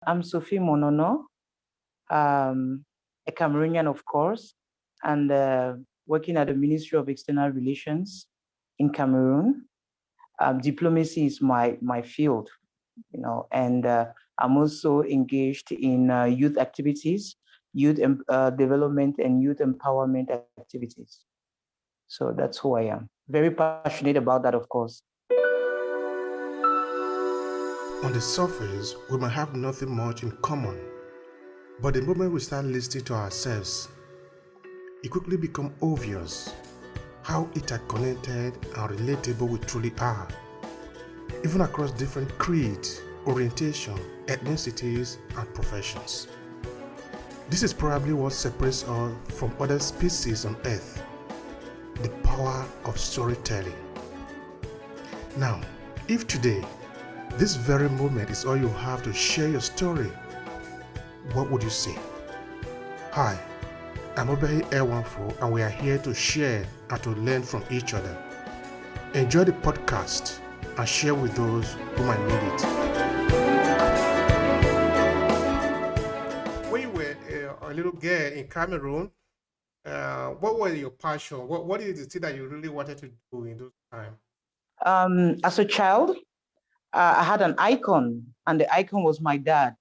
I'm Sophie Monono, a Cameroonian, of course, and working at the Ministry of External Relations in Cameroon. Diplomacy is my field, and I'm also engaged in youth activities, youth development, and youth empowerment activities. So that's who I am. Very passionate about that, of course. On the surface, we might have nothing much in common, but the moment we start listening to ourselves, it quickly becomes obvious how interconnected and relatable we truly are, even across different creeds, orientation, ethnicities, and professions. This is probably what separates us from other species on Earth, the power of storytelling. Now, if today, this very moment is all you have to share your story, what would you say? Hi, I'm Obehi Ewanfoh, and we are here to share and to learn from each other. Enjoy the podcast and share with those who might need it. When you were a little girl in Cameroon, what was your passion? What is the thing that you really wanted to do in those times? As a child, I had an icon, and the icon was my dad.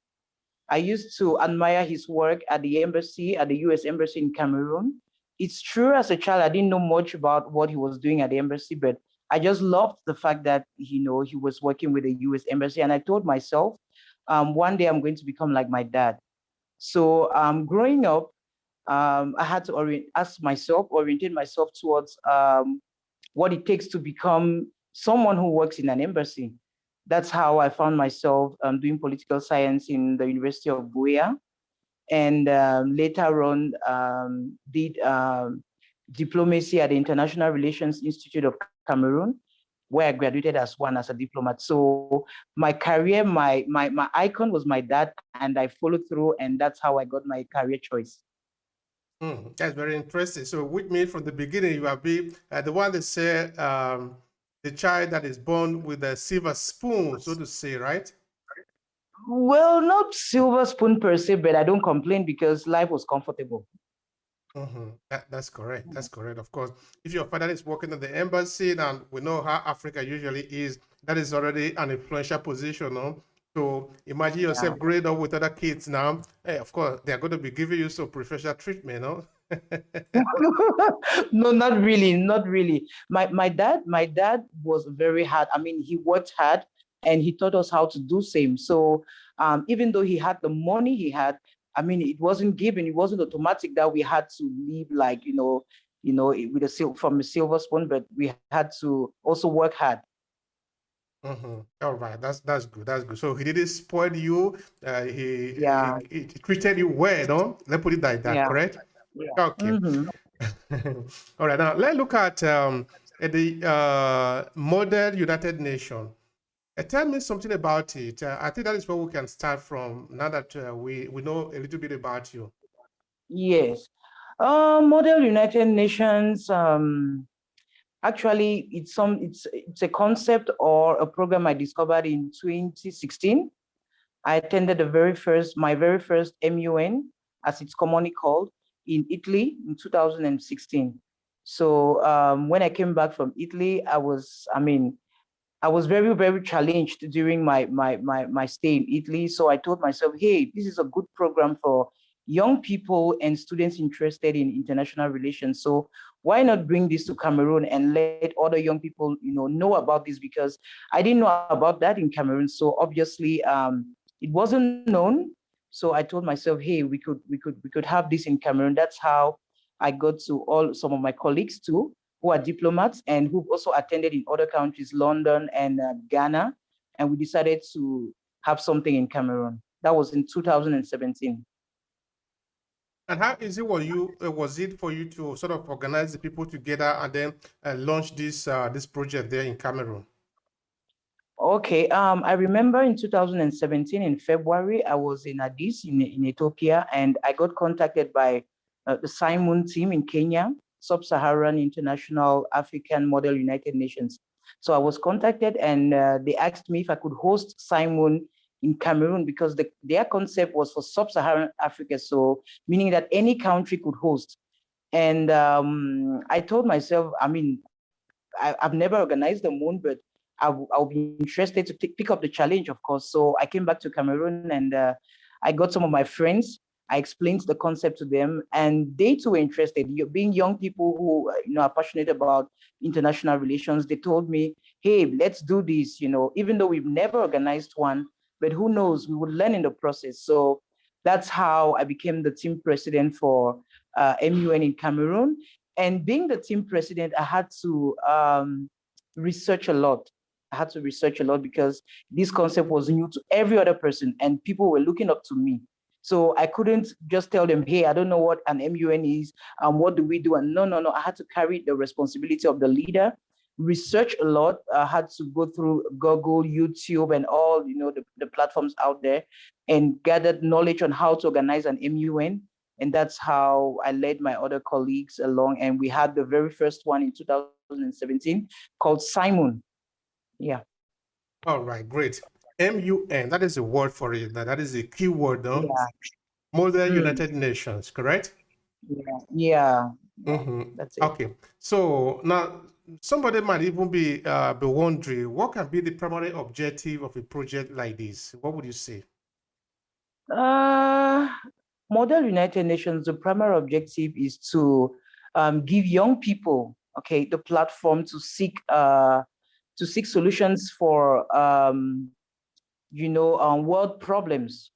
I used to admire his work at the embassy, at the US Embassy in Cameroon. It's true, as a child, I didn't know much about what he was doing at the embassy, but I just loved the fact that, he was working with the US Embassy. And I told myself, one day I'm going to become like my dad. So growing up, I had to orientate myself towards what it takes to become someone who works in an embassy. That's how I found myself doing political science in the University of Buea, and later on did diplomacy at the International Relations Institute of Cameroon, where I graduated as a diplomat. So my career, my icon was my dad, and I followed through, and that's how I got my career choice. That's very interesting. So, which means from the beginning, you have been the one that said the child that is born with a silver spoon, so to say, right? Well, not silver spoon per se, but I don't complain because life was comfortable. That's correct. That's correct. Of course, if your father is working at the embassy, and we know how Africa usually is, that is already an influential position, no? So imagine yourself growing up with other kids now. Hey, of course, they're going to be giving you some preferential treatment, no? No, not really, not really. My dad was very hard. I mean, he worked hard, and he taught us how to do same. So even though he had the money he had, I mean, it wasn't given. It wasn't automatic that we had to live like with from a silver spoon, but we had to also work hard. All right, that's good. That's good. So he didn't spoil you. He treated you well, no? Let's put it like that. Correct? Yeah. Okay. All right. Now let's look at the Model United Nations. Tell me something about it. I think that is where we can start from. Now that we know a little bit about you. Yes. Model United Nations. Actually, it's a concept or a program I discovered in 2016. I attended my very first MUN, as it's commonly called, in Italy in 2016. So when I came back from Italy, I was very, very challenged during my stay in Italy. So I told myself, hey, this is a good program for young people and students interested in international relations. So why not bring this to Cameroon and let other young people, know about this? Because I didn't know about that in Cameroon. So obviously, it wasn't known. So I told myself, hey, we could have this in Cameroon. That's how I got to some of my colleagues too, who are diplomats and who've also attended in other countries, London and Ghana. And we decided to have something in Cameroon. That was in 2017. And how easy was it for you to sort of organize the people together and then launch this project there in Cameroon? Okay, I remember in 2017, in February, I was in Addis in Ethiopia, and I got contacted by the Simon team in Kenya, Sub-Saharan International African Model United Nations. So I was contacted, and they asked me if I could host Simon in Cameroon, because their concept was for sub-Saharan Africa, so meaning that any country could host. And I told myself, I mean, I've never organized the moon, but I'll be interested to pick up the challenge, of course. So I came back to Cameroon, and I got some of my friends. I explained the concept to them, and they too were interested. Being young people who are passionate about international relations, they told me, "Hey, let's do this." Even though we've never organized one, but who knows? We would learn in the process. So that's how I became the team president for MUN in Cameroon. And being the team president, I had to research a lot. I had to research a lot because this concept was new to every other person, and people were looking up to me. So I couldn't just tell them, "Hey, I don't know what an MUN is, what do we do?" And no. I had to carry the responsibility of the leader, research a lot. I had to go through Google, YouTube, and all the platforms out there, and gathered knowledge on how to organize an MUN. And that's how I led my other colleagues along. And we had the very first one in 2017 called Simon. Yeah. All right, great. MUN, that is a word for it. That is a key word, no? Yeah. Model United Nations, correct? Yeah. That's it. Okay. So now somebody might even be wondering, what can be the primary objective of a project like this? What would you say? Model United Nations, the primary objective is to give young people, the platform to seek solutions for world problems,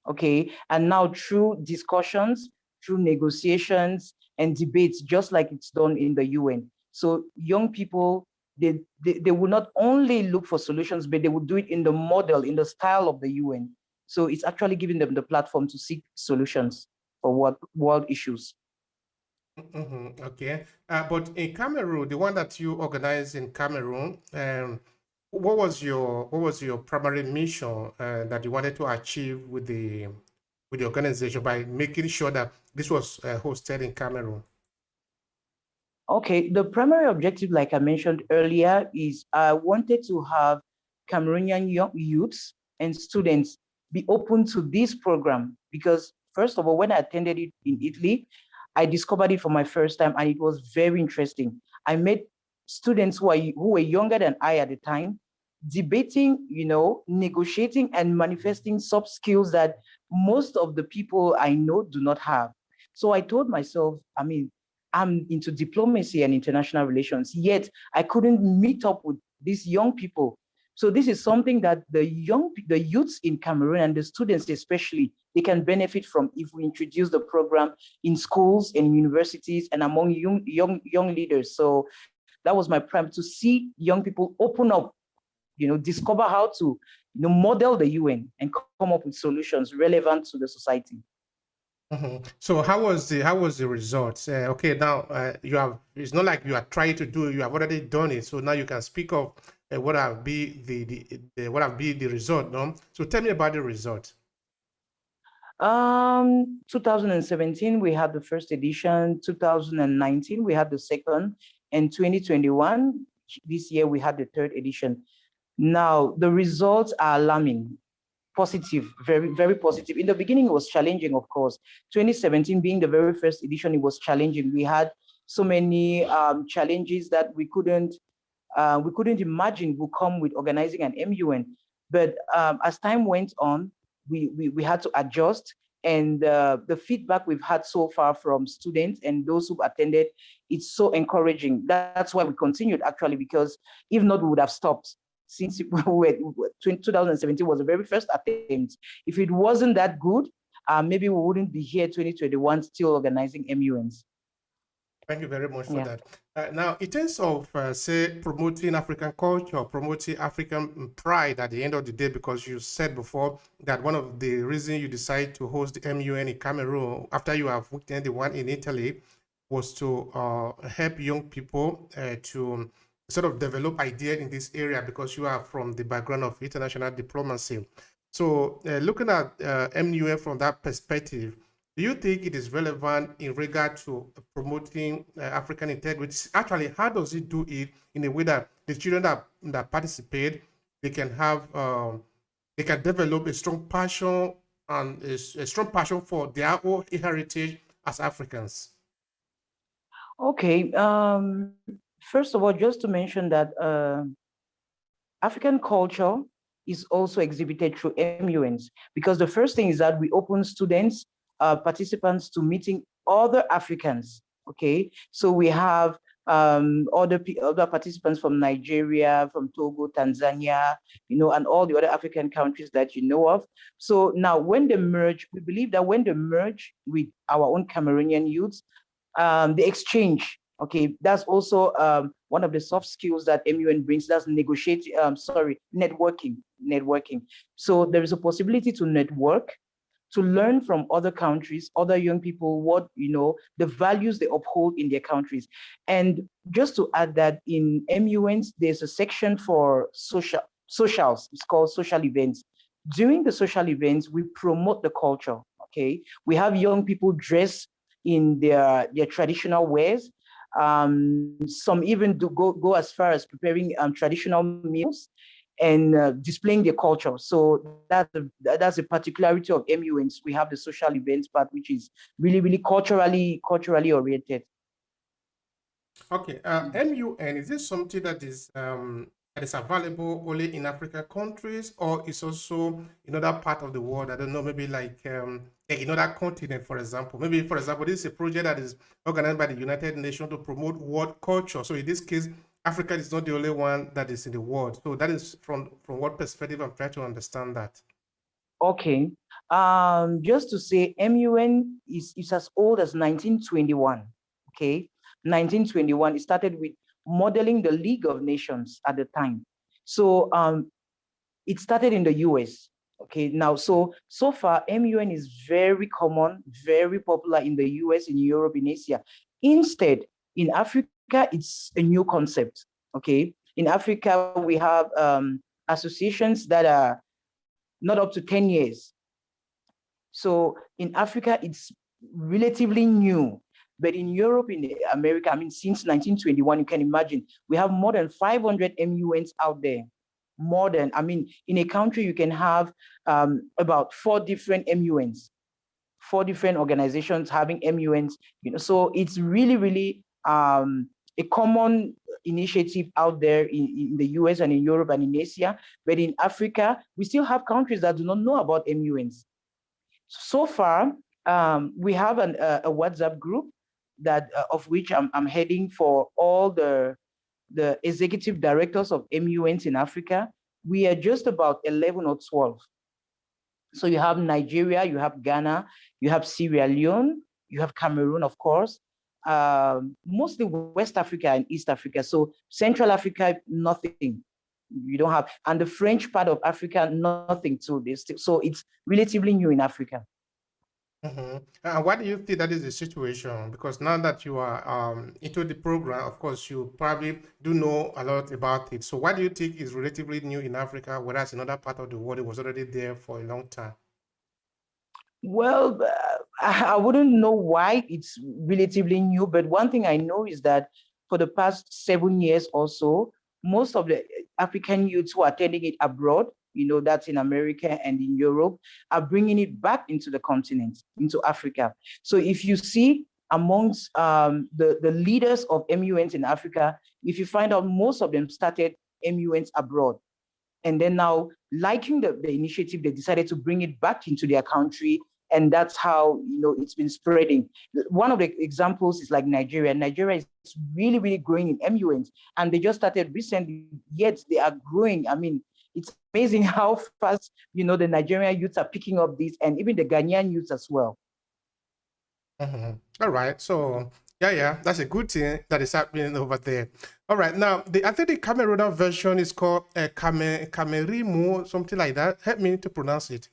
and now through discussions, through negotiations and debates, just like it's done in the UN. So young people, they will not only look for solutions, but they will do it in the model, in the style of the UN. So it's actually giving them the platform to seek solutions for world issues. Okay, but in Cameroon, the one that you organized in Cameroon, what was your primary mission that you wanted to achieve with the organization by making sure that this was hosted in Cameroon? Okay, the primary objective, like I mentioned earlier, is I wanted to have Cameroonian young youths and students be open to this program, because first of all, when I attended it in Italy, I discovered it for my first time, and it was very interesting. I met students who were younger than I at the time, debating, negotiating and manifesting soft skills that most of the people I know do not have. So I told myself, I mean, I'm into diplomacy and international relations, yet I couldn't meet up with these young people. So this is something that the youths in Cameroon and the students especially, they can benefit from if we introduce the program in schools and universities and among young leaders. So that was my prime, to see young people open up, discover how to model the UN and come up with solutions relevant to the society. So how was the result? Okay, now it's not like you are trying to do it, you have already done it. So now you can speak of what have been the result, no? So tell me about the result. 2017 we had the first edition, 2019 we had the second, and 2021 this year we had the third edition. Now the results are alarming. Positive, very, very positive. In the beginning, it was challenging, of course. 2017 being the very first edition, it was challenging. We had so many challenges that we couldn't imagine would come with organizing an MUN. But as time went on, we had to adjust. And the feedback we've had so far from students and those who've attended, it's so encouraging. That's why we continued, actually, because if not, we would have stopped. Since 2017 was the very first attempt. If it wasn't that good, maybe we wouldn't be here 2021 still organizing MUNs. Thank you very much for that. Now, in terms of, say, promoting African culture, promoting African pride at the end of the day, because you said before that one of the reasons you decided to host the MUN in Cameroon after you have witnessed the one in Italy was to help young people to sort of develop ideas in this area, because you are from the background of international diplomacy. So looking at MUN from that perspective, do you think it is relevant in regard to promoting African integrity? Actually, how does it do it in a way that the children that participate, they can have they can develop a strong passion and a strong passion for their own heritage as Africans? Okay. First of all, just to mention that African culture is also exhibited through MUNs, because the first thing is that we open students, participants to meeting other Africans. Okay, so we have other participants from Nigeria, from Togo, Tanzania, and all the other African countries that you know of. So now when they merge, we believe that when they merge with our own Cameroonian youths, the exchange. Okay, that's also one of the soft skills that MUN brings. That's networking. Networking. So there is a possibility to network, to learn from other countries, other young people, what the values they uphold in their countries. And just to add that in MUNs, there's a section for socials. It's called social events. During the social events, we promote the culture. Okay, we have young people dress in their traditional ways. Some even go as far as preparing traditional meals and displaying their culture. So that's a particularity of MUNs. We have the social events part, which is really, really culturally oriented. Okay, MUN, is this something that is available only in African countries, or is also in other part of the world? I don't know, maybe like in other continent, for example. Maybe, for example, this is a project that is organized by the United Nations to promote world culture. So in this case, Africa is not the only one that is in the world. So that is from what perspective I'm trying to understand that. Okay. Just to say, MUN is as old as 1921. Okay. 1921, it started with modeling the League of Nations at the time. So it started in the US. Okay, now so far MUN is very common, very popular in the US, in Europe, in Asia. Instead, in Africa, it's a new concept. Okay, in Africa, we have associations that are not up to 10 years. So in Africa, it's relatively new. But in Europe, in America, I mean, since 1921, you can imagine, we have more than 500 MUNs out there. More than, I mean, in a country, you can have about 4 different MUNs, 4 different organizations having MUNs, so it's really, really a common initiative out there in the US and in Europe and in Asia. But in Africa, we still have countries that do not know about MUNs. So far, we have a WhatsApp group that of which I'm heading for all the executive directors of MUNs in Africa. We are just about 11 or 12. So you have Nigeria, you have Ghana, you have Sierra Leone, you have Cameroon, of course, mostly West Africa and East Africa. So Central Africa, nothing. You don't have, and the French part of Africa, nothing too. So it's relatively new in Africa. And why do you think that is the situation? Because now that you are into the program, of course, you probably do know a lot about it. So why do you think it's relatively new in Africa, whereas in other part of the world, it was already there for a long time? Well, I wouldn't know why it's relatively new, but one thing I know is that for the past 7 years or so, most of the African youths who are attending it abroad, that's in America and in Europe, are bringing it back into the continent, into Africa. So if you see amongst the leaders of MUNs in Africa, if you find out most of them started MUNs abroad. And then now, liking the initiative, they decided to bring it back into their country. And that's how, it's been spreading. One of the examples is like Nigeria. Nigeria is really, really growing in MUNs. And they just started recently, yet they are growing. I mean, it's amazing how fast, the Nigerian youths are picking up this, and even the Ghanaian youths as well. All right. So, yeah, that's a good thing that is happening over there. All right. Now, I think the Cameroon version is called Camerimu, something like that. Help me to pronounce it.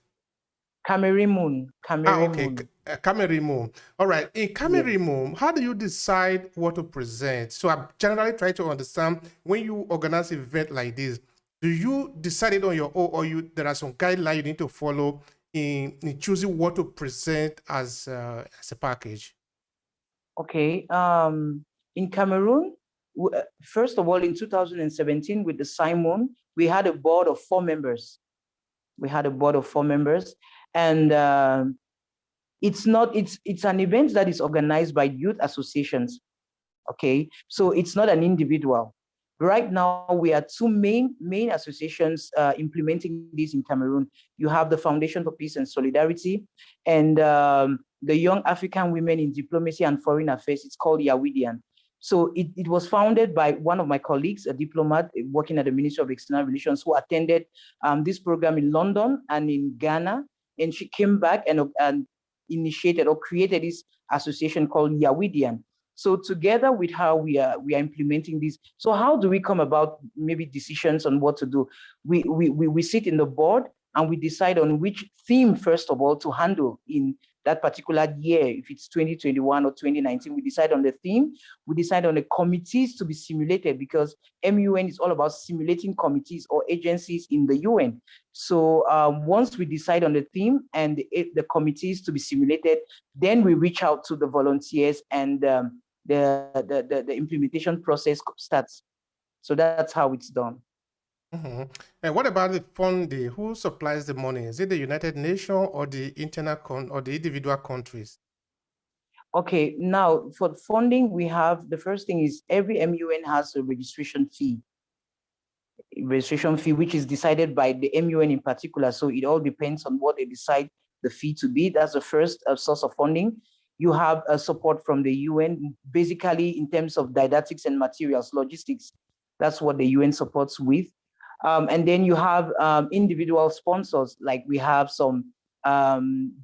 Camerimu. Okay. Camerimu. All right. In Camerimu, how do you decide what to present? So I generally try to understand, when you organize an event like this, do you decide it on your own, or there are some guidelines you need to follow in choosing what to present as a package? Okay. In Cameroon, first of all, in 2017, with the Simon, we had a board of 4 members. We had a board of 4 members, and it's an event that is organized by youth associations. Okay, so it's not an individual. Right now, we are 2 main associations implementing this in Cameroon. You have the Foundation for Peace and Solidarity, and the Young African Women in Diplomacy and Foreign Affairs. It's called Yawidian. So it was founded by one of my colleagues, a diplomat working at the Ministry of External Relations, who attended this program in London and in Ghana. And she came back and initiated or created this association called Yawidian. So together with her, we are implementing this. So how do we come about maybe decisions on what to do? We sit in the board and we decide on which theme, first of all, to handle in that particular year. If it's 2021 or 2019, we decide on the theme. We decide on the committees to be simulated, because MUN is all about simulating committees or agencies in the UN. So once we decide on the theme and the committees to be simulated, then we reach out to the volunteers, and the implementation process starts. So that's how it's done. Mm-hmm. And what about the funding? Who supplies the money? Is it the United Nations or the or the individual countries? Okay, now for funding, we have, the first thing is every MUN has a registration fee, which is decided by the MUN in particular. So it all depends on what they decide the fee to be. That's the first source of funding. You have support from the UN, basically in terms of didactics and materials, logistics. That's what the UN supports with. And then you have individual sponsors, like we have some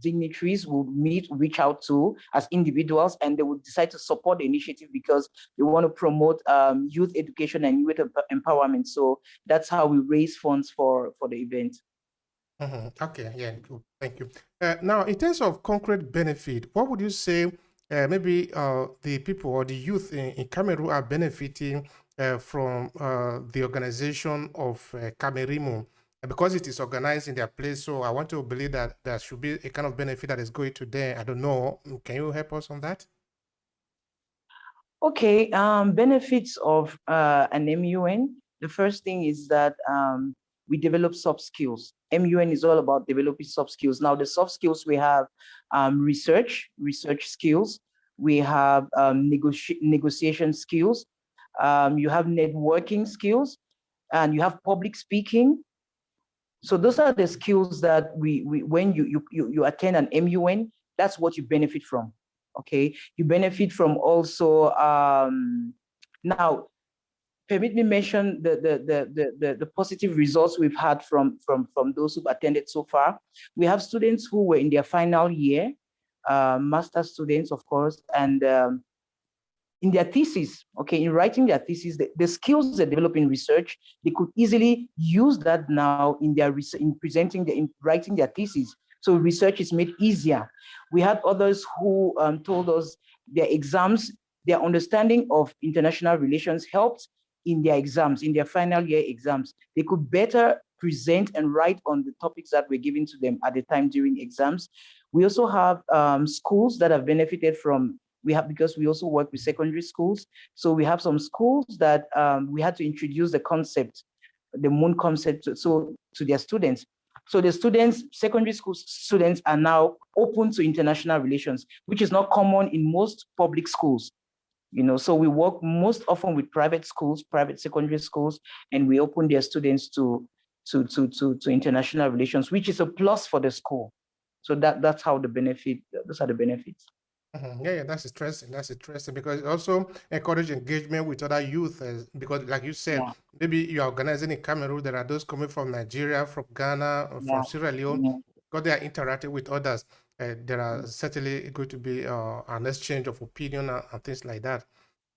dignitaries who reach out to as individuals, and they would decide to support the initiative because they want to promote youth education and youth empowerment. So that's how we raise funds for the event. Mm-hmm. Okay, yeah, good. Thank you. Now, in terms of concrete benefit, what would you say maybe the people or the youth in Cameroon are benefiting from the organization of Camerimo? Because it is organized in their place, so I want to believe that there should be a kind of benefit that is going to them. I don't know. Can you help us on that? Okay, benefits of an MUN. The first thing is that we develop soft skills. MUN is all about developing soft skills. Now, the soft skills, we have research skills. We have negotiation skills. You have networking skills, and you have public speaking. So those are the skills that we when you attend an MUN, that's what you benefit from. Okay, you benefit from also. Now, permit me mention the positive results we've had from those who've attended so far. We have students who were in their final year, master students, of course, and in their thesis, okay, in writing their thesis, the skills they develop in research, they could easily use that now in their in writing their thesis. So research is made easier. We had others who told us their exams, their understanding of international relations helped in their exams, in their final year exams. They could better present and write on the topics that were given to them at the time during exams. We also have schools that have benefited from, because we also work with secondary schools. So we have some schools that we had to introduce the concept, the MOON concept, to their students. So the students, secondary school students, are now open to international relations, which is not common in most public schools. So we work most often with private schools, private secondary schools, and we open their students to international relations, which is a plus for the school. So that's how those are the benefits. Mm-hmm. Yeah, that's interesting. That's interesting because it also encourage engagement with other youth. Because, like you said, maybe you are organizing in Cameroon. There are those coming from Nigeria, from Ghana, or from Sierra Leone. Because they are interacting with others, there are certainly going to be an exchange of opinion and things like that.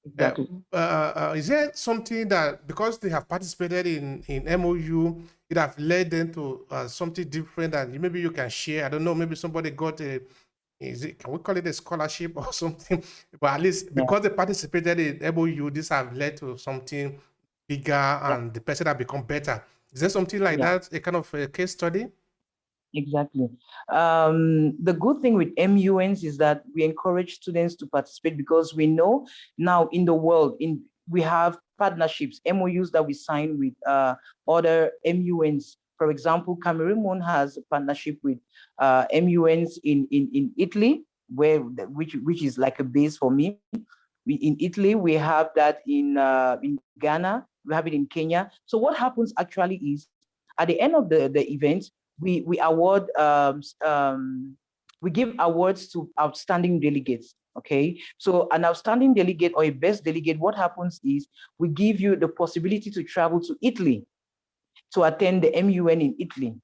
Exactly. Is there something that, because they have participated in MOU, it have led them to something different that maybe you can share? I don't know. Maybe somebody got a. Can we call it a scholarship or something? But at least because they participated in MOU, this have led to something bigger and the person have become better. Is there something like that, a kind of a case study? Exactly. The good thing with MUNs is that we encourage students to participate, because we know now in the world, we have partnerships, MOUs that we sign with other MUNs For example, Cameroon has a partnership with MUNs in Italy, which is like a base for me. In Italy, we have that in Ghana, we have it in Kenya. So what happens actually is, at the end of the event, we award we give awards to outstanding delegates. Okay, so an outstanding delegate or a best delegate, what happens is we give you the possibility to travel to Italy to attend the MUN in Italy.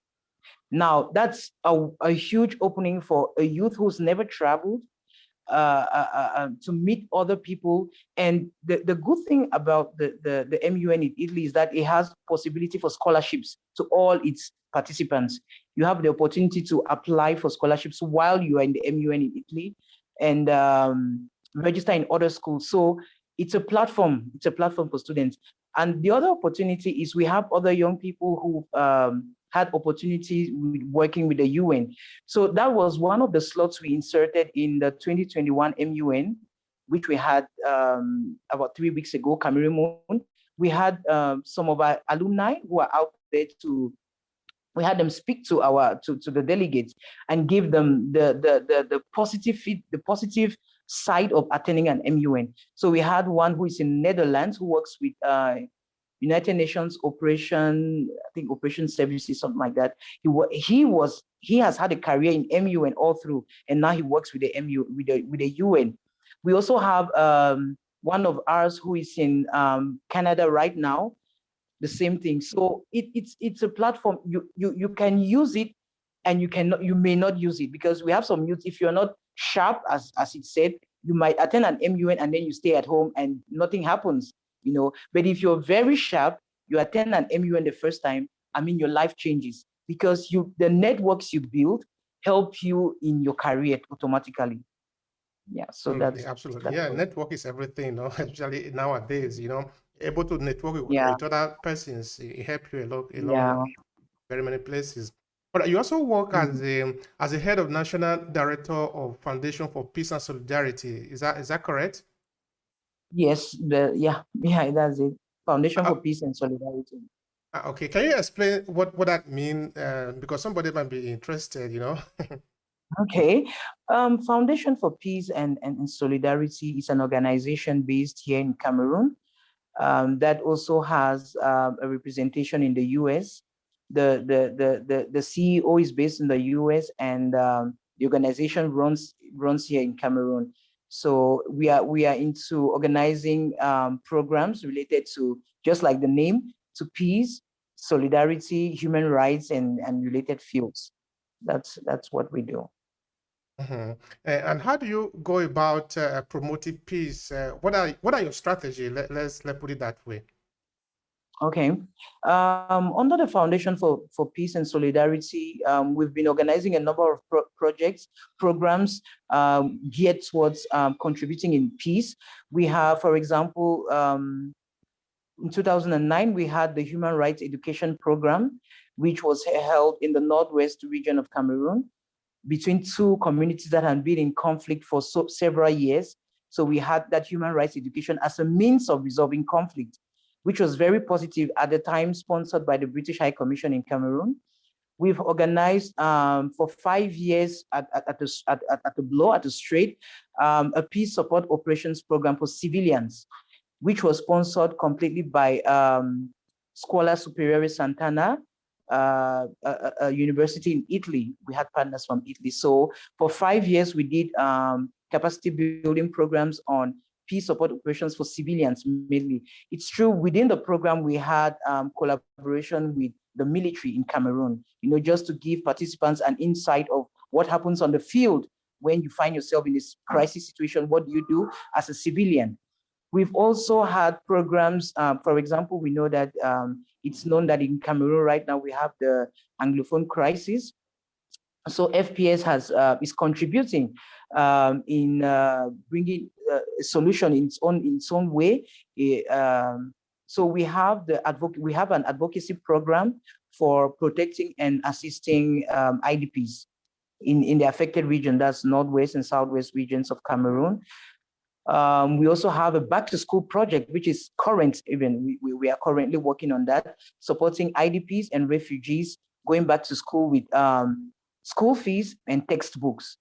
Now, that's a huge opening for a youth who's never traveled to meet other people. And the good thing about the MUN in Italy is that it has possibility for scholarships to all its participants. You have the opportunity to apply for scholarships while you are in the MUN in Italy and register in other schools. So it's a platform for students. And the other opportunity is we have other young people who had opportunities with working with the UN. So that was one of the slots we inserted in the 2021 MUN, which we had about 3 weeks ago, Cameroon. We had some of our alumni who are out there we had them speak to the delegates and give them the positive side of attending an MUN. So we had one who is in Netherlands who works with United Nations Operation Services, something like that. He has had a career in MUN all through, and now he works with the UN. We also have one of ours who is in Canada right now. The same thing. So it's a platform. You can use it, and you may not use it, because we have some youth. If you're not sharp, as it said, you might attend an MUN and then you stay at home and nothing happens. But if you're very sharp, you attend an MUN the first time, your life changes, because the networks you build help you in your career automatically. Yeah, so that's absolutely. Network is everything, especially nowadays, able to network with other persons, it helps you along very many places. But you also work as a head of national director of Foundation for Peace and Solidarity. Is that correct? Yes, that's it. Foundation for Peace and Solidarity. Okay, can you explain what that means? Because somebody might be interested, Okay. Foundation for Peace and Solidarity is an organization based here in Cameroon that also has a representation in the US. The CEO is based in the US, and the organization runs here in Cameroon. So we are into organizing programs related to, just like the name, to peace, solidarity, human rights, and related fields. That's what we do. And how do you go about promoting peace? What are your strategies? Let's put it that way. Okay. Under the Foundation for Peace and Solidarity, we've been organizing a number of programs geared towards contributing in peace. We have, for example, in 2009, we had the Human Rights Education Program, which was held in the Northwest region of Cameroon between two communities that had been in conflict for several years. So we had that human rights education as a means of resolving conflict, which was very positive at the time, sponsored by the British High Commission in Cameroon. We've organized for 5 years at the Strait, a peace support operations program for civilians, which was sponsored completely by Scuola Superiore Sant'Anna, a university in Italy. We had partners from Italy. So for 5 years, we did capacity building programs on peace support operations for civilians mainly. It's true, within the program, we had collaboration with the military in Cameroon, just to give participants an insight of what happens on the field when you find yourself in this crisis situation. What do you do as a civilian? We've also had programs, for example, we know that it's known that in Cameroon right now we have the Anglophone Crisis. So FPS is contributing in bringing a solution in its own way. So we have an advocacy program for protecting and assisting IDPs in the affected region, that's Northwest and Southwest regions of Cameroon. We also have a back to school project, which is current even. We are currently working on that, supporting IDPs and refugees going back to school with school fees and textbooks.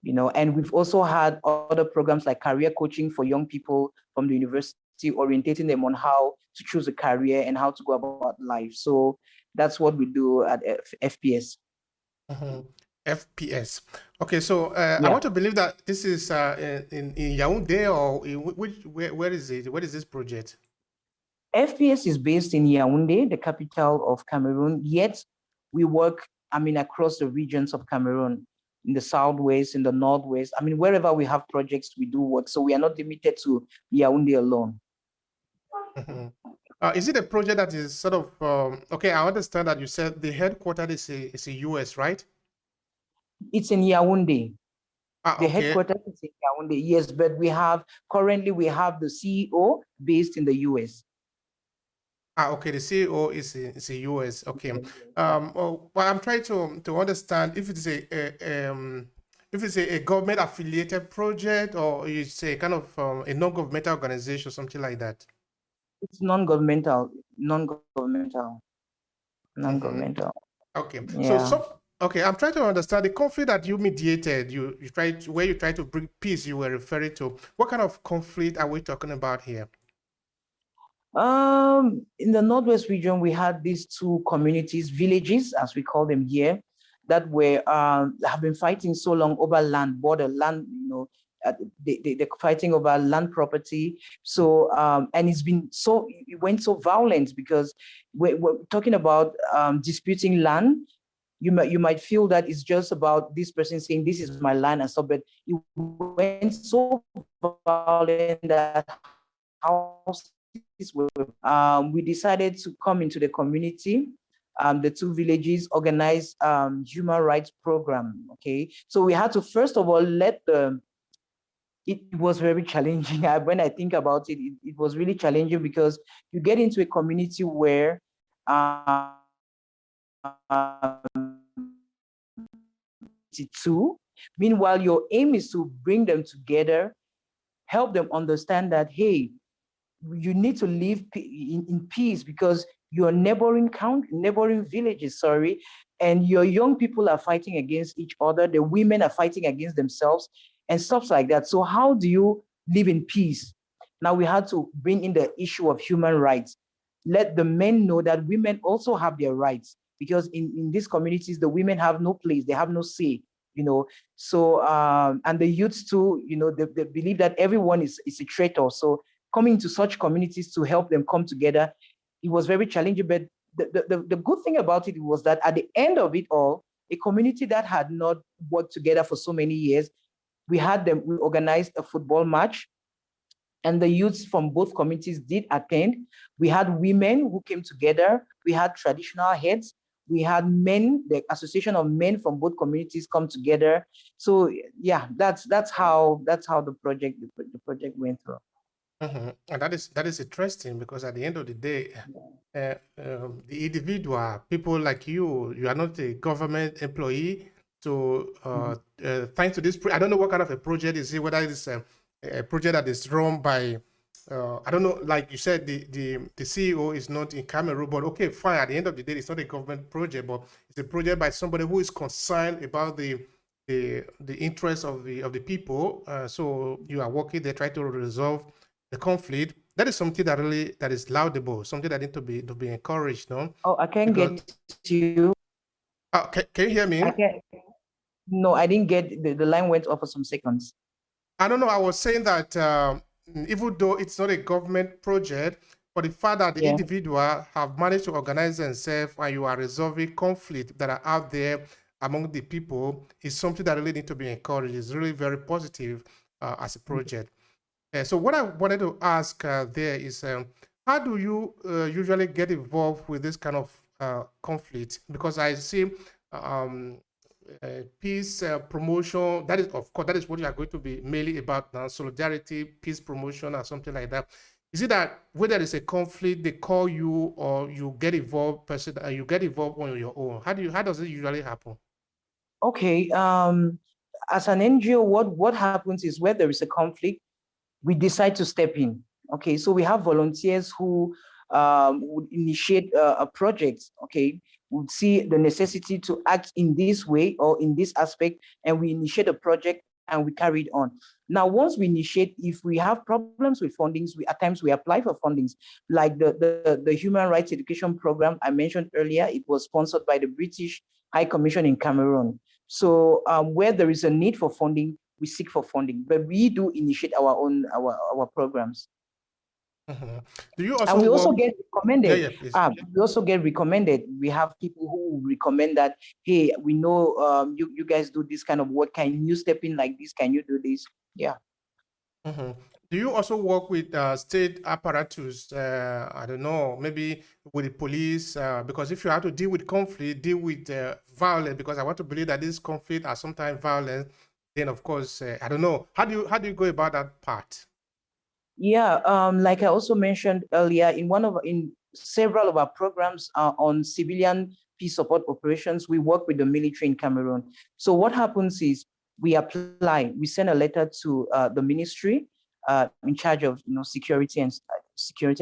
And we've also had other programs like career coaching for young people from the university, orientating them on how to choose a career and how to go about life. So that's what we do at FPS. FPS. Okay, so I Yeah. want to believe that this is in Yaoundé, or where is it? Where is this project? FPS is based in Yaoundé, the capital of Cameroon, yet we work, across the regions of Cameroon, in the southwest, in the northwest. Wherever we have projects, we do work. So we are not limited to Yaoundé alone. Is it a project that is sort of, okay, I understand that you said the headquarters is in US, right? It's in Yaoundé. The Okay. headquarters is in Yaoundé, yes, but currently we have the CEO based in the US. Okay, the CEO is in US. Okay. Well, I'm trying to understand if it's a government affiliated project, or it's a kind of a non-governmental organization, something like that. It's non-governmental. Okay. Yeah. So okay, I'm trying to understand the conflict that you mediated. You try to bring peace. You were referring to what kind of conflict are we talking about here? In the Northwest region, we had these two communities, villages, as we call them here, that were have been fighting so long over border land. They're fighting over land property. So and it went so violent because we're talking about disputing land. You might feel that it's just about this person saying this is my land and stuff, but it went so violent that we decided to come into the community. The two villages organized human rights program. Okay, so we had to first of all it was very challenging. When I think about it, it was really challenging because you get into a community where meanwhile your aim is to bring them together, help them understand that, hey, you need to live in peace because your neighboring villages, and your young people are fighting against each other. The women are fighting against themselves and stuff like that. So how do you live in peace? Now we had to bring in the issue of human rights. Let the men know that women also have their rights, because in these communities, the women have no place, they have no say. So and the youths too, they believe that everyone is a traitor. So coming to such communities to help them come together, it was very challenging. But the good thing about it was that at the end of it all, a community that had not worked together for so many years, we organized a football match, and the youths from both communities did attend. We had women who came together. We had traditional heads. We had men, the association of men from both communities come together. So yeah, that's how the project went through. And that is interesting, because at the end of the day, the individual, people like you are not a government employee. So thanks to this, I don't know what kind of a project is it, whether it's a project that is run by, I don't know, like you said, the CEO is not in Cameroon, but okay, fine. At the end of the day, it's not a government project, but it's a project by somebody who is concerned about the interests of the people. So you are working there, try to resolve the conflict. That is something that is laudable, something that needs to be encouraged, no? Oh, I can't get you. Can you hear me? No, I didn't get the line went off for some seconds. I don't know. I was saying that even though it's not a government project, but the fact that the individual have managed to organize themselves and you are resolving conflict that are out there among the people is something that really need to be encouraged. It's really very positive as a project. So what I wanted to ask there is, how do you usually get involved with this kind of conflict? Because I see peace promotion, that is, of course, that is what you are going to be mainly about now, solidarity, peace promotion, or something like that. Is it that when there is a conflict, they call you, or you get involved you get involved on your own? How does it usually happen? Okay, as an NGO, what happens is where there is a conflict, we decide to step in. Okay, so we have volunteers who would initiate a project. Okay, would see the necessity to act in this way or in this aspect, and we initiate a project and we carry it on. Now, once we initiate, if we have problems with fundings, at times we apply for fundings, like the Human Rights Education Program I mentioned earlier. It was sponsored by the British High Commission in Cameroon. So where there is a need for funding, we seek for funding, but we do initiate our own our programs. Do you also and we also work? get recommended. Yeah, please. We also get recommended. We have people who recommend that, hey, we know you guys do this kind of work. Can you step in like this? Can you do this? Yeah. Do you also work with state apparatus? I don't know, maybe with the police, because if you have to deal with conflict, deal with violence, because I want to believe that this conflict are sometimes violent, then of course, I don't know. How do you go about that part? Yeah, like I also mentioned earlier, in several of our programs on civilian peace support operations, we work with the military in Cameroon. So what happens is we apply, we send a letter to the ministry in charge of security and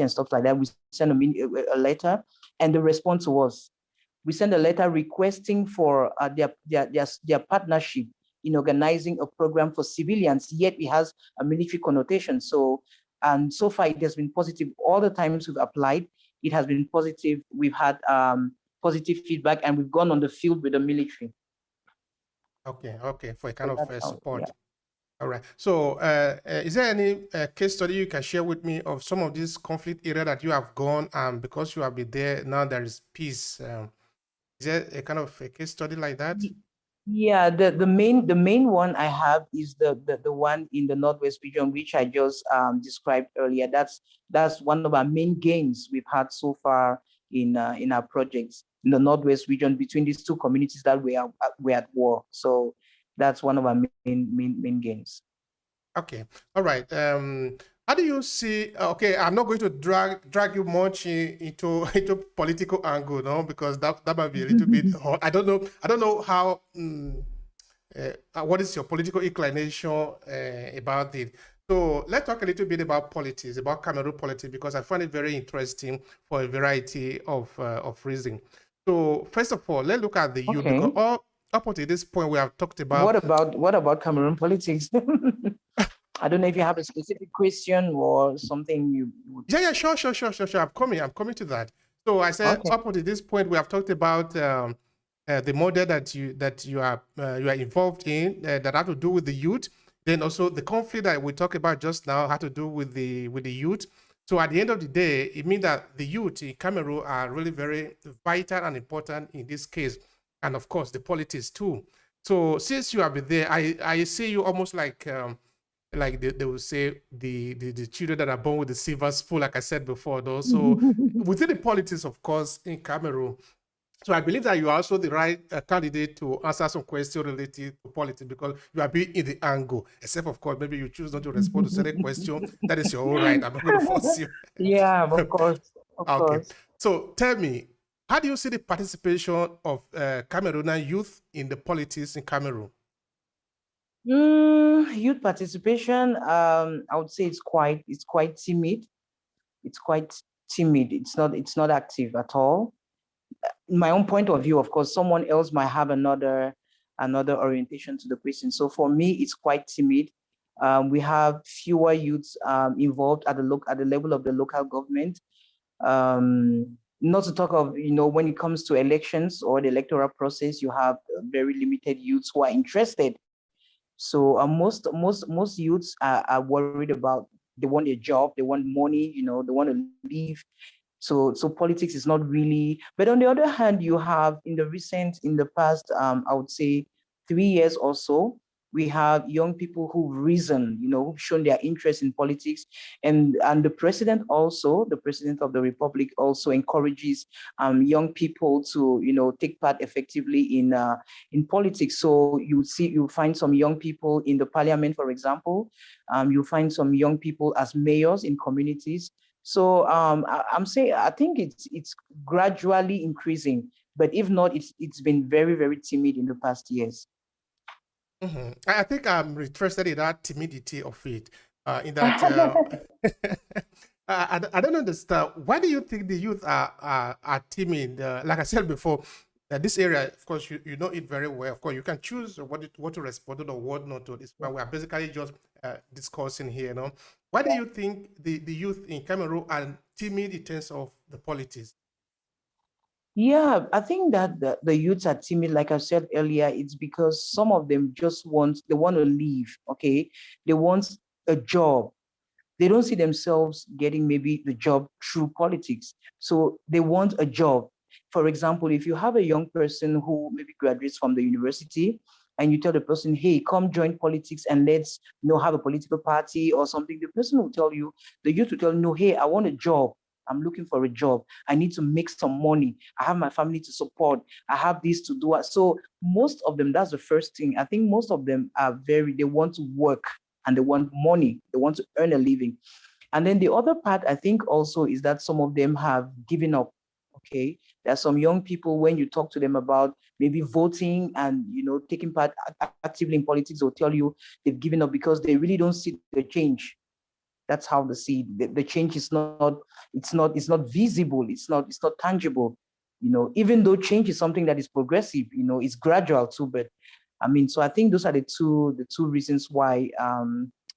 stuff like that. We send a letter, and they respond to us. We send a letter requesting for their partnership in organizing a program for civilians, yet it has a military connotation. And so far it has been positive. All the times we've applied, it has been positive. We've had positive feedback, and we've gone on the field with the military. Okay, for a kind of support. Yeah. All right. So, is there any case study you can share with me of some of these conflict area that you have gone, and because you have been there now, there is peace? Is there a kind of a case study like that? Yeah, the main one I have is the one in the Northwest region, which I just described earlier. That's one of our main gains we've had so far in our projects in the Northwest region between these two communities that we're at war. So that's one of our main gains. Okay, all right. How do you see? Okay, I'm not going to drag you much into political angle, no, because that might be a little bit hard. I don't know how. What is your political inclination about it? So let's talk a little bit about politics, about Cameroon politics, because I find it very interesting for a variety of reasons. So first of all, let's look at the youth, because up until this point we have talked about. What about Cameroon politics? I don't know if you have a specific question or something you would... Yeah, sure. I'm coming to that. So I said up until this point we have talked about the model that you are involved in that have to do with the youth. Then also the conflict that we talked about just now had to do with the youth. So at the end of the day, it means that the youth in Cameroon are really very vital and important in this case, and of course the politics too. So since you have been there, I see you almost like they will say the children that are born with the silver spoon, like I said before, though. So within the politics, of course, in Cameroon. So I believe that you are also the right candidate to answer some questions related to politics, because you are being in the angle, except of course, maybe you choose not to respond to certain question. That is your own right. I'm not going to force you. Yeah, of course. Of course. So tell me, how do you see the participation of Cameroonian youth in the politics in Cameroon? Youth participation, I would say it's quite timid. It's quite timid. It's not active at all. In my own point of view, of course, someone else might have another orientation to the question. So for me, it's quite timid. We have fewer youths involved at the level of the local government. Not to talk of, when it comes to elections or the electoral process, you have very limited youths who are interested. So most youths are worried about, they want a job, they want money, they want to live. So politics is not really. But on the other hand, you have in the past, I would say 3 years or so, we have young people who've risen, who've shown their interest in politics, and the president of the republic also encourages young people to take part effectively in politics. So you'll find some young people in the parliament, for example. You'll find some young people as mayors in communities. So I'm saying I think it's gradually increasing, but if not, it's been very, very timid in the past years. I think I'm interested in that timidity of it. In that I don't understand. Why do you think the youth are timid? Like I said before, this area, of course, you know it very well. Of course, you can choose what to respond to or what not to. This, but we are basically just discussing here. You know, why do you think the youth in Cameroon are timid in terms of the politics? Yeah, I think that the youths are timid, like I said earlier, it's because some of them they want to leave, okay? They want a job. They don't see themselves getting maybe the job through politics. So they want a job. For example, if you have a young person who maybe graduates from the university and you tell the person, hey, come join politics and let's have a political party or something, the person will tell you, the youth will tell you, no, hey, I want a job. I'm looking for a job. I need to make some money. I have my family to support. I have this to do. So most of them, that's the first thing. I think most of them they want to work and they want money. They want to earn a living. And then the other part, I think also is that some of them have given up. Okay. There are some young people, when you talk to them about maybe voting and, taking part actively in politics, they'll tell you they've given up because they really don't see the change. That's how they see the change is it's not visible. It's not tangible. Even though change is something that is progressive, it's gradual too. But I mean, so I think those are the two reasons why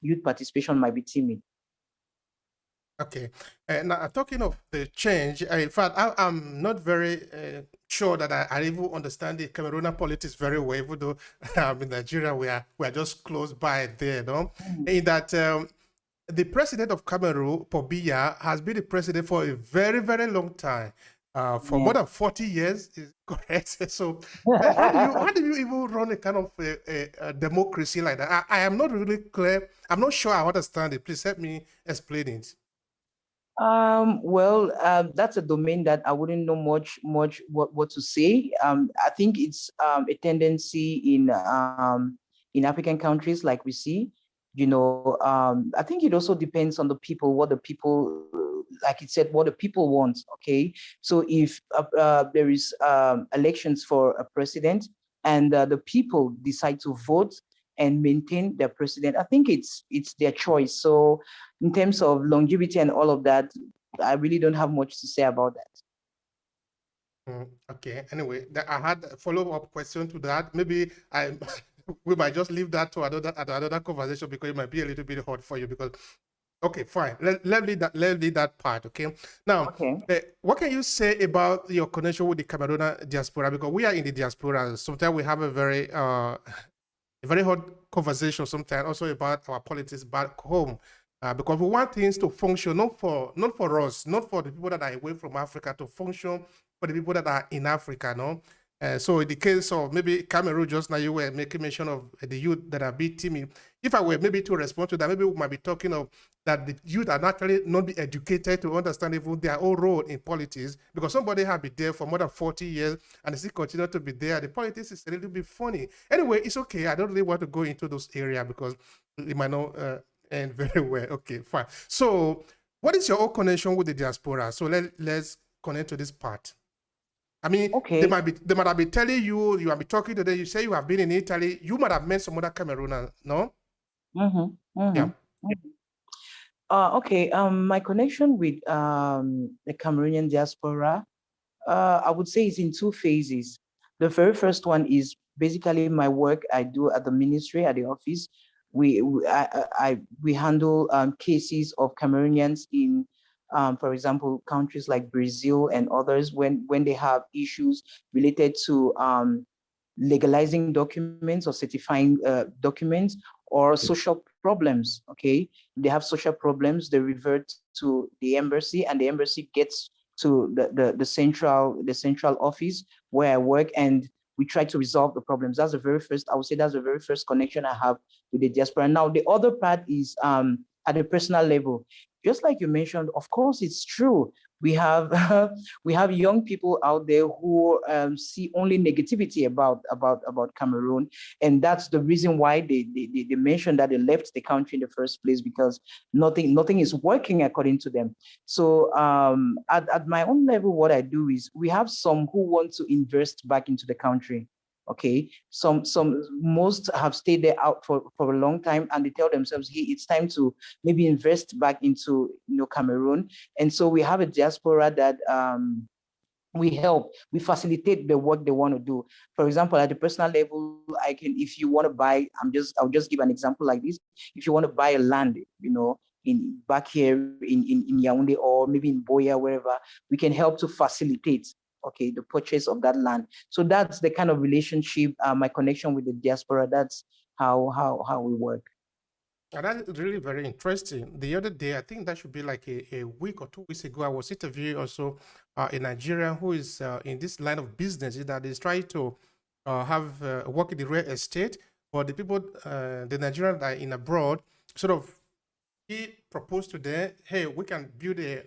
youth participation might be timid. Okay. Now, talking of the change, in fact, I'm not very sure that I even understand the Cameroonian politics very well, even though I'm in Nigeria, we are just close by there, no? In that the president of Cameroon, Pobia, has been the president for a very, very long time. For more than 40 years, is correct. So, how do you even run a kind of a democracy like that? I am not really clear. I'm not sure I understand it. Please help me explain it. Well, that's a domain that I wouldn't know much what to say. I think it's a tendency in African countries, like we see. I think it also depends on the people, what the people, like it said, what the people want. Okay, so if there is elections for a president and the people decide to vote and maintain their president, I think it's their choice. So in terms of longevity and all of that, I really don't have much to say about that. Okay. Anyway, I had a follow-up question to that. Maybe we might just leave that to another conversation because it might be a little bit hard for you. Because okay, fine. Let leave that part. Okay. Now, what can you say about your connection with the Camarona Diaspora? Because we are in the diaspora. Sometimes we have a very hard conversation. Sometimes also about our politics back home. Because we want things to function, not for us, not for the people that are away from Africa, to function for the people that are in Africa, no? So in the case of maybe Cameroon, just now you were making mention of the youth that are big timid. If I were maybe to respond to that, maybe we might be talking of that the youth are naturally not be educated to understand even their own role in politics, because somebody has been there for more than 40 years and they still continue to be there. The politics is a little bit funny. Anyway, it's okay. I don't really want to go into those areas because it might not end very well. Okay, fine. So what is your own connection with the diaspora? So let's connect to this part. I mean, they might have been telling you, you have been talking to them, you say you have been in Italy, you might have met some other Camerooners, no? Yeah. Okay. My connection with the Cameroonian diaspora, I would say it's in two phases. The very first one is basically my work I do at the ministry, at the office. We handle cases of Cameroonians in for example, countries like Brazil and others, when they have issues related to legalizing documents or certifying documents or social problems. Okay, they have social problems, they revert to the embassy, and the embassy gets to the central office where I work, and we try to resolve the problems. That's the very first, I would say that's the very first connection I have with the diaspora. Now, the other part is at a personal level. Just like you mentioned, of course, it's true. We have we have young people out there who see only negativity about Cameroon, and that's the reason why they mentioned that they left the country in the first place, because nothing is working according to them. So at my own level, what I do is we have some who want to invest back into the country. Okay, most have stayed there out for a long time, and they tell themselves, hey, it's time to maybe invest back into Cameroon. And so we have a diaspora that we help, we facilitate the work they want to do. For example, at the personal level, if you want to buy, I'll just give an example like this. If you want to buy a land, in back here in Yaoundé, or maybe in Boya, wherever, we can help to facilitate, okay, the purchase of that land. So that's the kind of relationship, my connection with the diaspora. That's how we work. And that is really very interesting. The other day, I think that should be like a week or 2 weeks ago, I was interviewing also a Nigerian who is in this line of business that is trying to have work in the real estate. But the people, the Nigerians that are in abroad, sort of, he proposed to them, hey, we can build a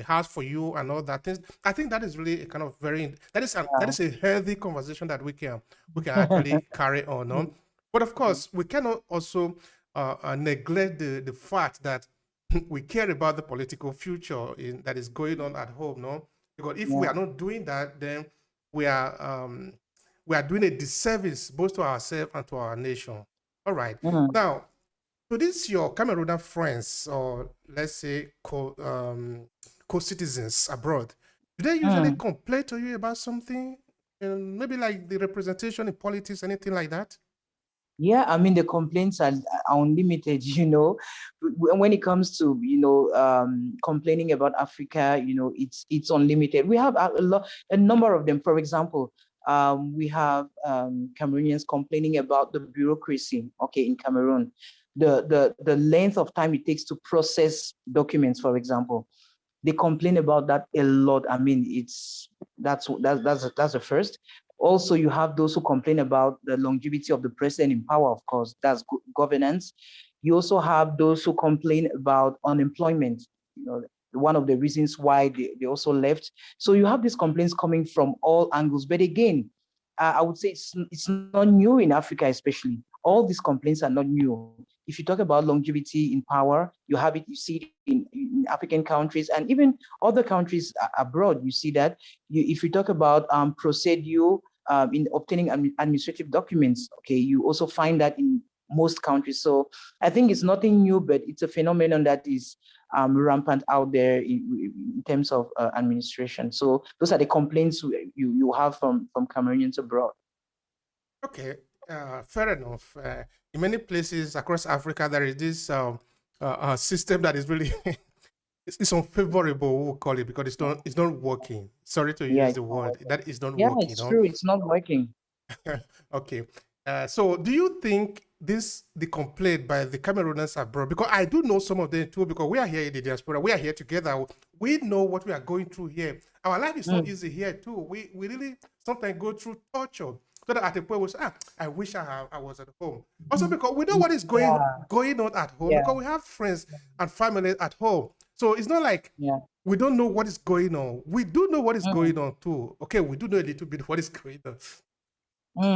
house for you and all that things. I think that is really a kind of that is a healthy conversation that we can actually carry on. No? But of course, we cannot also neglect the fact that we care about the political future that is going on at home, no? Because if we are not doing that, then we are doing a disservice both to ourselves and to our nation. All right. Now, to this your Cameroonian friends, or let's say co-citizens abroad, do they usually complain to you about something? Maybe like the representation in politics, anything like that? Yeah, I mean, the complaints are unlimited, when it comes to, complaining about Africa, it's unlimited. We have a number of them. For example, we have Cameroonians complaining about the bureaucracy, okay, in Cameroon. The length of time it takes to process documents, for example. They complain about that a lot. I mean, that's the first. Also, you have those who complain about the longevity of the president in power, of course, that's governance. You also have those who complain about unemployment, one of the reasons why they also left. So you have these complaints coming from all angles. But again, I would say it's not new in Africa, especially. All these complaints are not new. If you talk about longevity in power, you see it in African countries and even other countries abroad. You see that. If you talk about procedure in obtaining administrative documents, okay, you also find that in most countries. So I think it's nothing new, but it's a phenomenon that is rampant out there in terms of administration. So those are the complaints you have from Cameroonians abroad. Okay, fair enough. In many places across Africa, there is this system that is really it's unfavorable. We'll call it, because it's not working. Sorry to use the word that is not working. It's true. It's not working. Okay. So do you think the complaint by the Cameroonians abroad, because I do know some of them too, because we are here in the diaspora, we are here together, we know what we are going through here. Our life is not easy here too. We really sometimes go through torture. So that at a point we say, I wish I was at home. Also because we know what is going on at home, because we have friends and family at home. So it's not like we don't know what is going on. We do know what is going on too. Okay, we do know a little bit what is going on.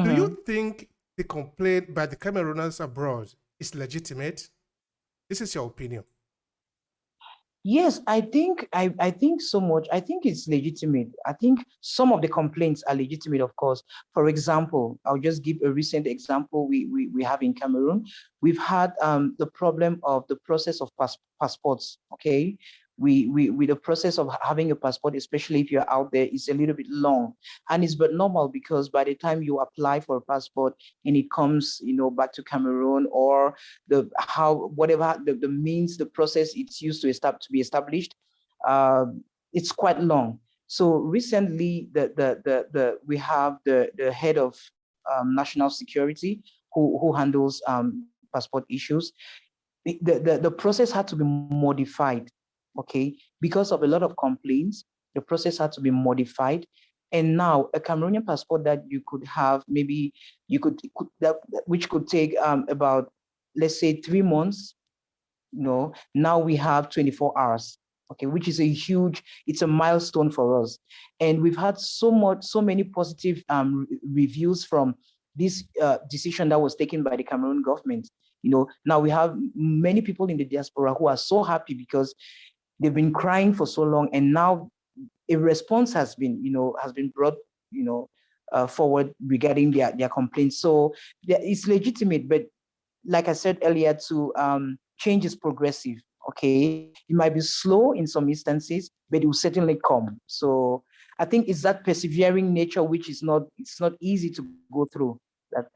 Do you think the complaint by the Cameroonians abroad is legitimate? This is your opinion. Yes, I think so much. I think it's legitimate. I think some of the complaints are legitimate, of course. For example, I'll just give a recent example we have in Cameroon. We've had the problem of the process of passports, okay? With the process of having a passport, especially if you're out there, is a little bit long. And it's but normal, because by the time you apply for a passport and it comes, back to Cameroon, or whatever the means, the process it's used to be established, it's quite long. So recently, we have the head of national security who handles passport issues. The process had to be modified. Okay, because of a lot of complaints, the process had to be modified. And now a Cameroonian passport that you could have, maybe which could take about, let's say, 3 months, now we have 24 hours. Okay, which is it's a milestone for us. And we've had so many positive reviews from this decision that was taken by the Cameroon government. Now we have many people in the diaspora who are so happy, because they've been crying for so long, and now a response has been brought, forward regarding their complaints. So it's legitimate, but like I said earlier, change is progressive. Okay, it might be slow in some instances, but it will certainly come. So I think it's that persevering nature which is not easy to go through.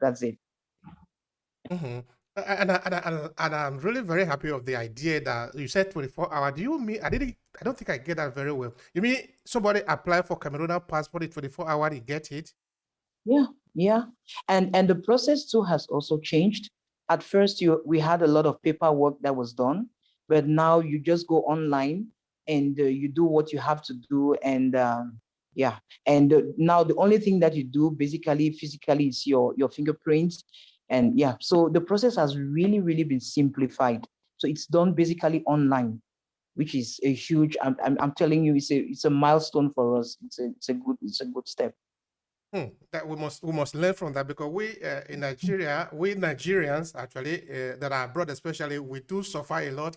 That's it. Mm-hmm. And I'm really very happy of the idea that you said 24 hour. Do you mean, I don't think I get that very well. You mean somebody apply for Cameroonian passport in 24 hours, he get it? Yeah. And the process too has also changed. At first, we had a lot of paperwork that was done, but now you just go online and you do what you have to do. And now the only thing that you do basically physically is your fingerprints. And so the process has really, really been simplified. So it's done basically online, which is a huge. I'm telling you, it's a milestone for us. It's a good step. That we must learn from that, because we in Nigeria, we Nigerians actually that are abroad especially, we do suffer a lot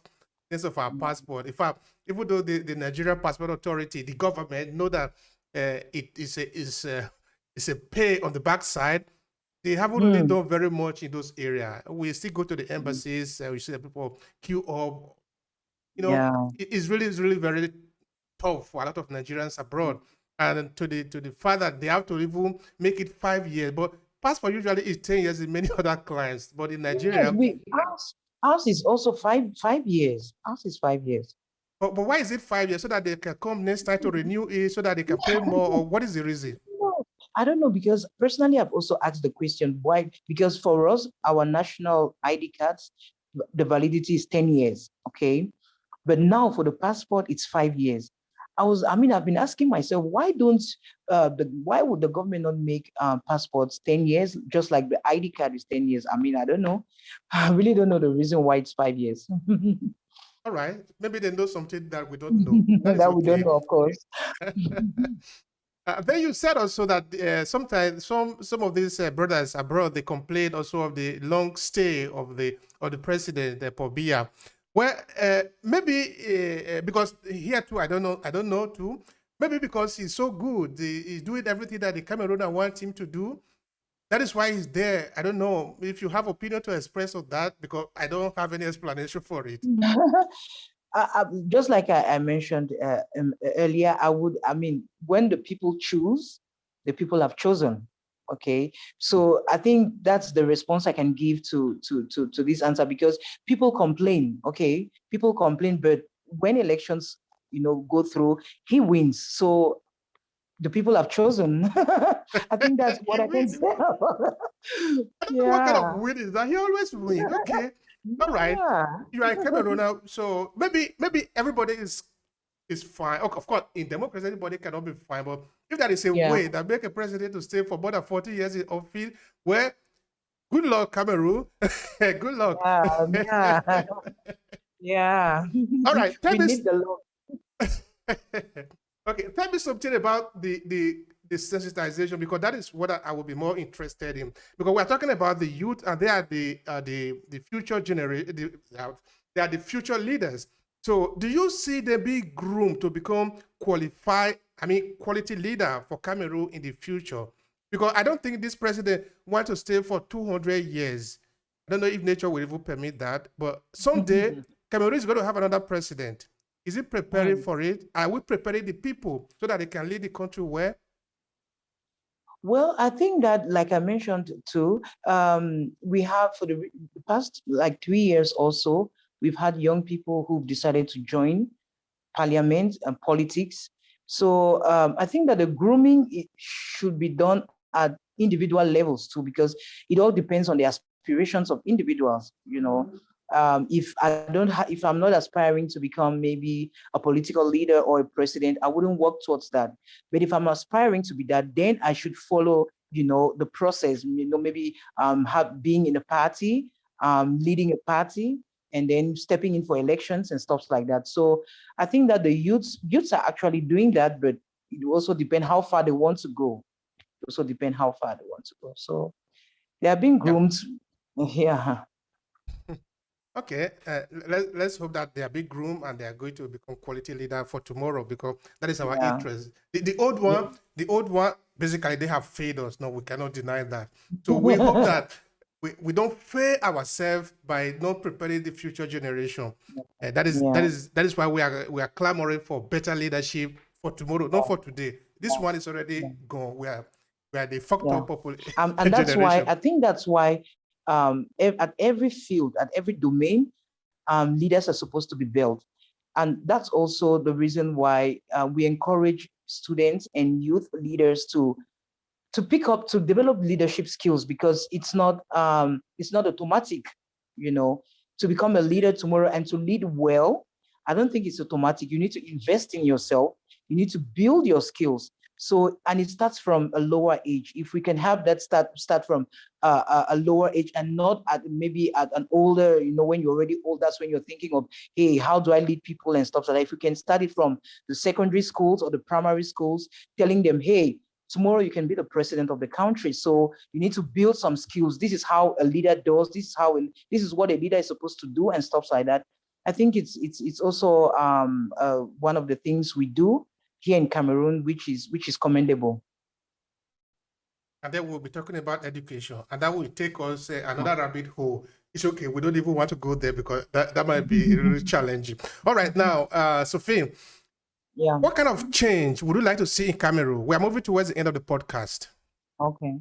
in terms of our passport. In fact, even though the Nigerian Passport Authority, the government, know that it is a pay on the backside, they haven't really done very much in those areas. We still go to the embassies, we see the people queue up. You know, it's really very tough for a lot of Nigerians abroad. And to the fact that they have to even make it 5 years. But passport usually is 10 years in many other clients. But in Nigeria, ours is also 5 years. Ours is 5 years. But why is it 5 years? So that they can come next time to renew it, so that they can pay more, or what is the reason? I don't know, because personally I've also asked the question why. Because for us, our national ID cards, the validity is 10 years. Okay. But now for the passport, it's 5 years. I've been asking myself, why would the government not make passports 10 years, just like the ID card is 10 years? I don't know. I really don't know the reason why it's 5 years. All right. Maybe they know something that we don't know. That we don't know, of course. Then you said also that sometimes some of these brothers abroad, they complain also of the long stay of the president, Paul Biya. Well, maybe because here too, I don't know too. Maybe because he's so good, he's doing everything that the Cameroonian want him to do. That is why he's there. I don't know if you have opinion to express of that, because I don't have any explanation for it. Just like I mentioned earlier, when the people choose, the people have chosen. Okay, so I think that's the response I can give to this answer, because people complain. Okay, people complain, but when elections, go through, he wins. So the people have chosen. I think that's what I can say. I don't know what kind of win is that. He always wins. Okay, all right. You are a Cameroonian, so maybe everybody is fine. Of course, in democracy, anybody cannot be fine. But if there is a way that make a president to stay for more than 40 years in office, well, good luck, Cameroon. Good luck. Yeah. All right. We need the law. Okay. Tell me something about the sensitization, because that is what I will be more interested in. Because we're talking about the youth, and they are the future generation. They are the future leaders. So do you see them being groomed to become quality leader for Cameroon in the future? Because I don't think this president wants to stay for 200 years. I don't know if nature will even permit that, but someday Cameroon is going to have another president. Is it preparing for it? Are we preparing the people so that they can lead the country well? Well, I think that, like I mentioned too, we have for the past 3 years or so, we've had young people who've decided to join parliament and politics. So I think that the grooming should be done at individual levels too, because it all depends on the aspirations of individuals. If I'm not aspiring to become maybe a political leader or a president, I wouldn't work towards that. But if I'm aspiring to be that, then I should follow, the process. Maybe being in a party, leading a party, and then stepping in for elections and stuff like that. So I think that the youths are actually doing that, but it also depends how far they want to go. So they are being groomed. Yeah. Okay, let's hope that they are big groomed and they are going to become quality leader for tomorrow, because that is our interest. The old one, basically they have failed us. No, we cannot deny that. So we hope that we don't fail ourselves by not preparing the future generation. That Yeah. is why we are clamoring for better leadership for tomorrow, not for today. This one is already gone. We are the fucked up And that's why generation. I think that's why at every field, at every domain, leaders are supposed to be built. And that's also the reason why we encourage students and youth leaders to pick up, to develop leadership skills, because it's not automatic, to become a leader tomorrow and to lead well. I don't think it's automatic. You need to invest in yourself. You need to build your skills. So, and it starts from a lower age. If we can have that start from a lower age, and not maybe at an older, when you're already old, that's when you're thinking of, hey, how do I lead people and stuff like that. If we can start it from the secondary schools or the primary schools, telling them, hey, tomorrow you can be the president of the country. So you need to build some skills. This is how a leader does. This is what a leader is supposed to do, and stuff like that. I think it's also one of the things we do here in Cameroon, which is commendable. And then we'll be talking about education, and that will take us another rabbit hole. It's okay. We don't even want to go there because that might be really challenging. All right, now, Sophie, what kind of change would you like to see in Cameroon? We are moving towards the end of the podcast. Okay.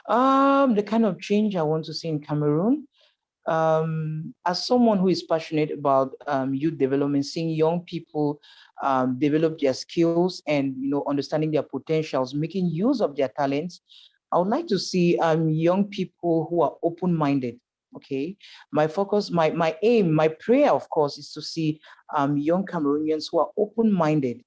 The kind of change I want to see in Cameroon, as someone who is passionate about youth development, seeing young people develop their skills and understanding their potentials, making use of their talents, I would like to see young people who are open-minded. Okay, my focus, my aim, my prayer, of course, is to see young Cameroonians who are open-minded,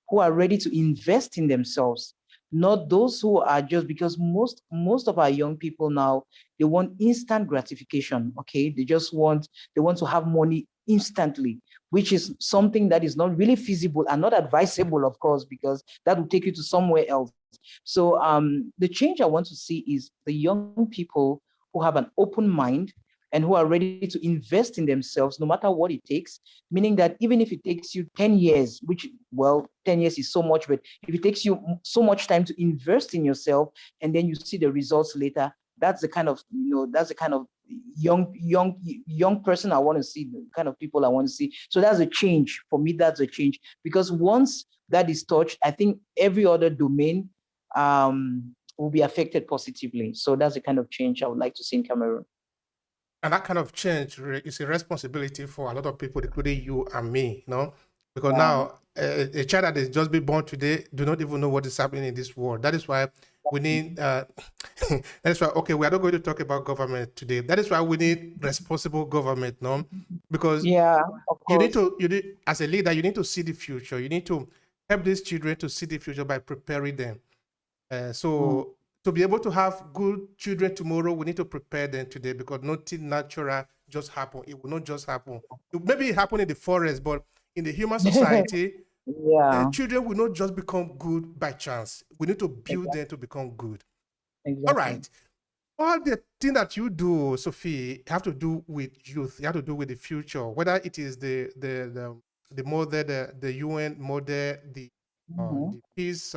who are ready to invest in themselves, not those who are just, because most of our young people now, they want instant gratification. Okay, they want to have money instantly, which is something that is not really feasible and not advisable, of course, because that will take you to somewhere else. So the change I want to see is the young people who have an open mind and who are ready to invest in themselves, no matter what it takes, meaning that even if it takes you 10 years, which, well, 10 years is so much, but if it takes you so much time to invest in yourself and then you see the results later, that's the kind of, young person I want to see, the kind of people I want to see. So that's a change. For me, that's a change. Because once that is touched, I think every other domain will be affected positively. So that's the kind of change I would like to see in Cameroon. And that kind of change is a responsibility for a lot of people, including you and me, because now a child that is just been born today do not even know what is happening in this world. That is why we need, okay, we are not going to talk about government today. That is why we need responsible government, because you need, as a leader, you need to see the future. You need to help these children to see the future by preparing them. To be able to have good children tomorrow, we need to prepare them today, because nothing natural just happen. It will not just happen. Maybe it happen in the forest, but in the human society, children will not just become good by chance. We need to build them to become good. Exactly. All right. All the thing that you do, Sophie, have to do with youth. You have to do with the future, whether it is the model, the UN model, the peace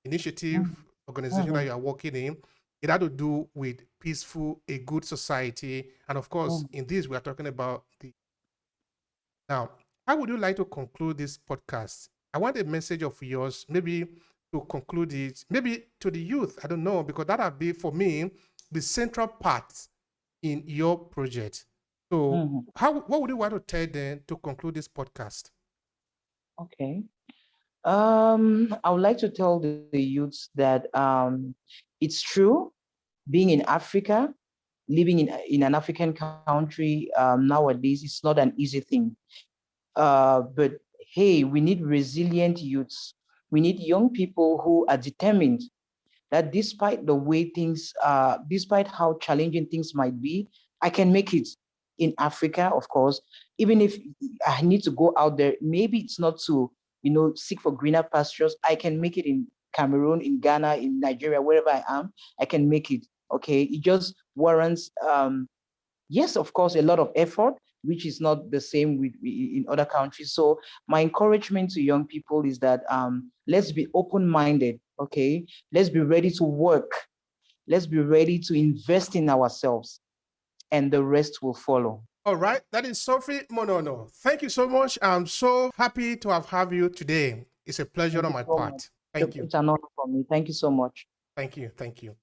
initiative organization that you are working in. It had to do with peaceful, a good society. And of course, in this, we are talking about Now, how would you like to conclude this podcast? I want a message of yours, maybe to conclude it, maybe to the youth. I don't know, because that would be, for me, the central part in your project. So what would you want to tell them to conclude this podcast? Okay. I would like to tell the youths that it's true, being in Africa, living in an African country nowadays, it's not an easy thing. But hey, we need resilient youths. We need young people who are determined that despite the way things, despite how challenging things might be, I can make it in Africa, of course. Even if I need to go out there, maybe it's not to, seek for greener pastures. I can make it in Cameroon, in Ghana, in Nigeria, wherever I am, I can make it. Okay, it just warrants, yes, of course, a lot of effort, which is not the same in other countries. So my encouragement to young people is that let's be open-minded, okay? Let's be ready to work. Let's be ready to invest in ourselves, and the rest will follow. All right, that is Sophie Monono. Thank you so much. I'm so happy to have you today. It's a pleasure on my part. Thank you. It's an honor for me. Thank you so much. Thank you. Thank you.